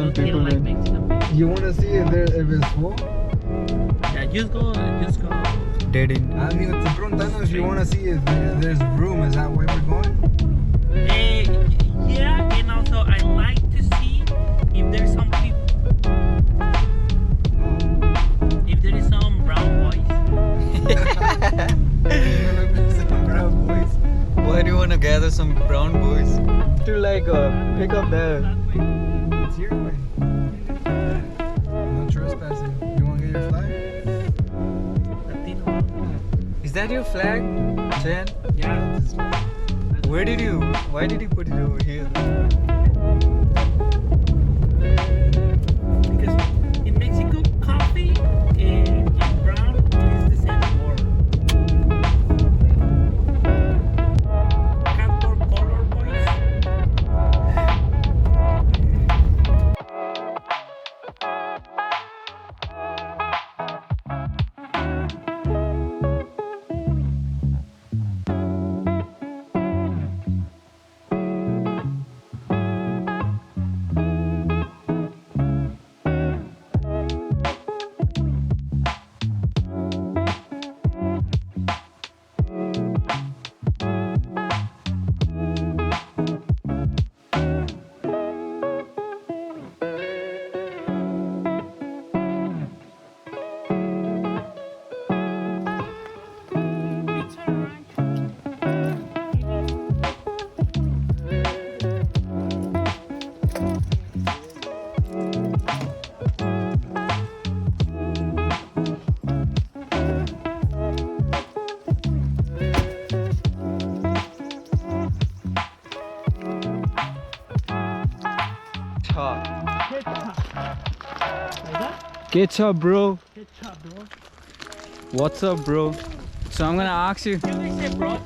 some they people don't like in. Mexican people. You want to see if it's full? Yeah, just go. Dead end. Amigo, te preguntando if you want to see if there's room. Is that where we're going? Yeah, and also I like to see if there's some people. If there is some brown boys. Some brown boys. Why do you want to gather some brown boys to like pick up the? It's your way. No trespassing. You want to get your flag? Latino. Is that your flag, Chen? Yeah. Why did you put it over here? Because in Mexico, coffee and brown is the same word. Have more color, boys. It's alright. Ketchup, bro. Ketchup, bro. What's up, bro? So I'm gonna ask you. You guys say bro?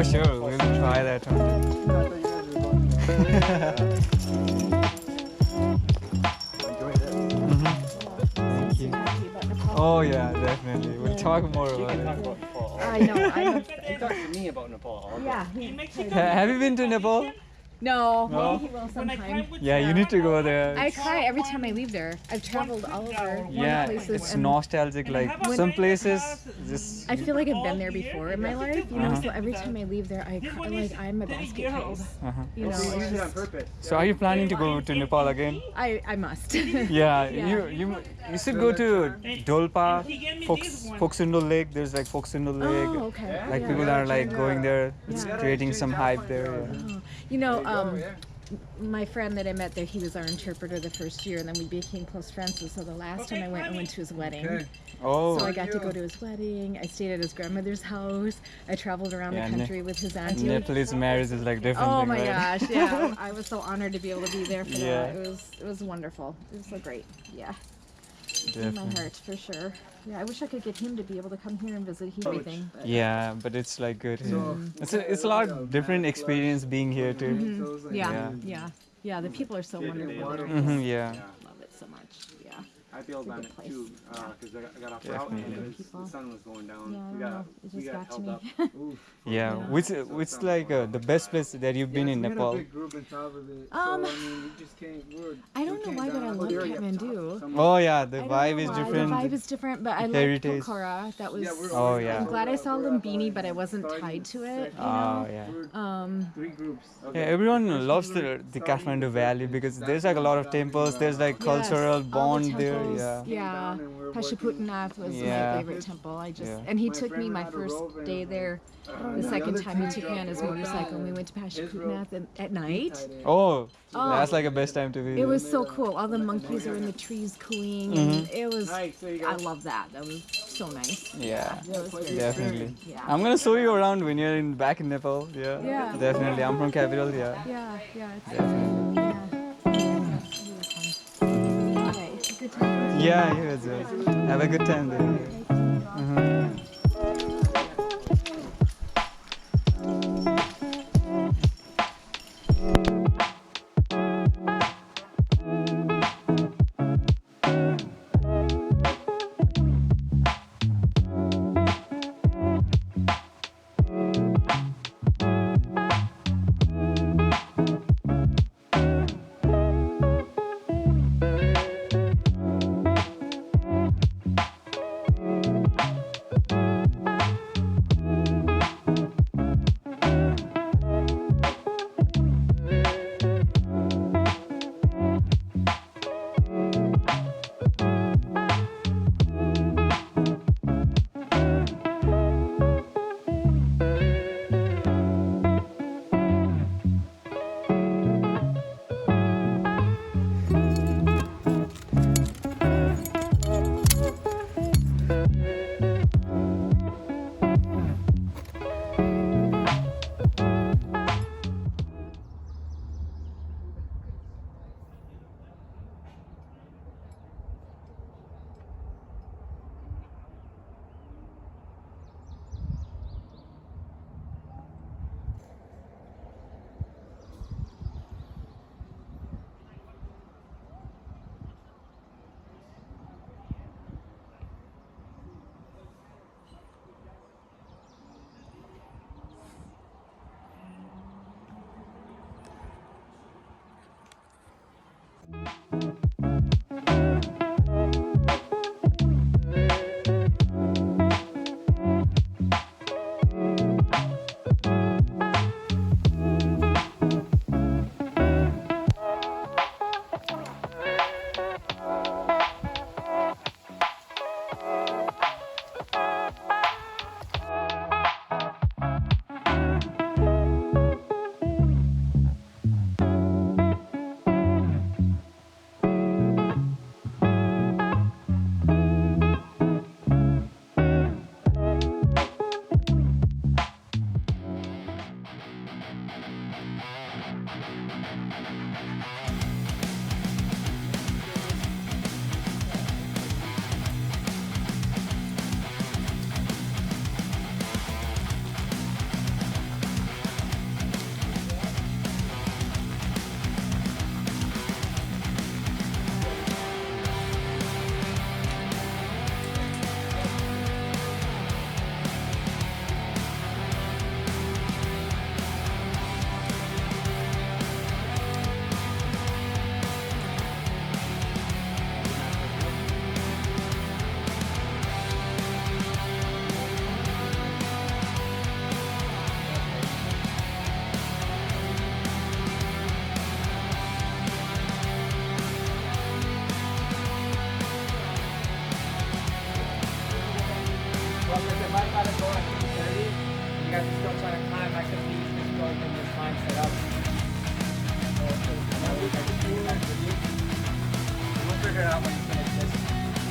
For sure, we'll try that one. Thank you. Oh yeah, definitely. We'll talk more about it. Nepal. I know. He talks to me about Nepal. Yeah. In Mexico, Have you been to Nepal? No, No? maybe he will when I sometime. climbed with Yeah, you need to go there. I cry every time I leave there. I've traveled all over Yeah, places, it's and nostalgic. Like some places, just I feel like I've been there before in my life, you know. Uh-huh. So every time I leave there, I cry like I'm a basket case. uh-huh. You know, it's just, So are you planning to go to Nepal again? I must. Yeah, Yeah. you should go to Dolpa, Foxundo Lake. There's like Foxundo Lake. Oh, okay. Like Yeah. people are like going there. It's Yeah. creating some hype there. Yeah. Oh, you know, my friend that I met there, he was our interpreter the first year, and then we became close friends. And so the last time I went to his wedding. Okay. Oh. So I got to go to his wedding. I stayed at his grandmother's house. I traveled around Yeah, the country with his auntie. Nepalese marriage is like different. Oh thing, my right? gosh, yeah. I was so honored to be able to be there for Yeah. that. It was wonderful. It was so great. Yeah. In my Definitely. heart, for sure. Yeah, I wish I could get him to be able to come here and visit everything. But Yeah, but it's like good here. So, It's a lot of different experience being here too. yeah, the people are so wonderful. Yeah. Love it so much. Yeah. I bailed on It's a it good too, place. because I got off route Definitely. and People. the sun was going down. Yeah, I we don't got know. It we just got got to held me. up. Yeah. Which like the best place that you've been in We had a Nepal? big group on top of it. Um, so, I mean, we just came. I don't know why, but I love Kathmandu. Oh yeah, the I don't vibe know is why. different. The vibe is different, but I like Heritage. Pokhara. That was. Yeah, we're Oh yeah. I'm glad I saw Lumbini, but I wasn't tied to it. You Oh know. yeah. Three groups. Yeah, everyone loves the Kathmandu Valley because there's like a lot of temples. There's like cultural Yes, all the bond there. temples, Yeah. Yeah. Pashuputanath was Yeah. my favorite temple. Yeah. And he took me my first day there. The second time he took me on his motorcycle, and we went to Pashuputanath at night. Oh, Oh. that's like a best time to visit. It was so cool. All the monkeys are in the trees cooing, and it was. I love that. That was so nice. Yeah, It was very definitely. Yeah. I'm gonna show you around when you're back in Nepal. Yeah. Yeah. Definitely. I'm from capital. Yeah. Yeah. It's, Definitely. yeah. Alright, good time. Yeah, you as well. Have a good time there. Well, because if I gotta go at 2:30, you guys are still trying to climb, I could leave this rope and this line set up. We'll figure it out when you finish this.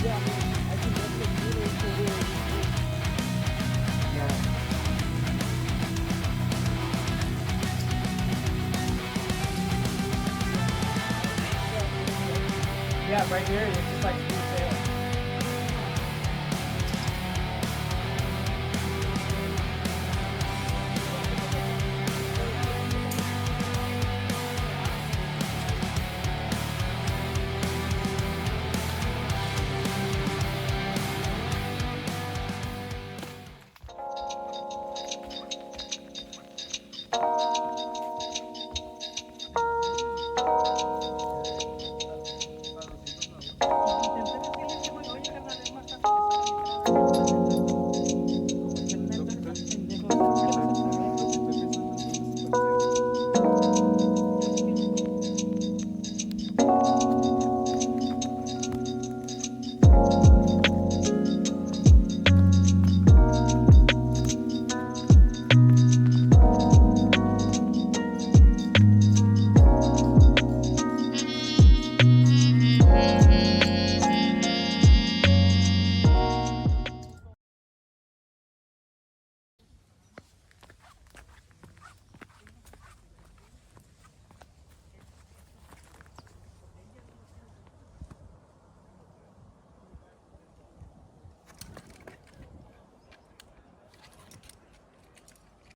Yeah, I mean, I can definitely do it for you. Yeah. Yeah, right here.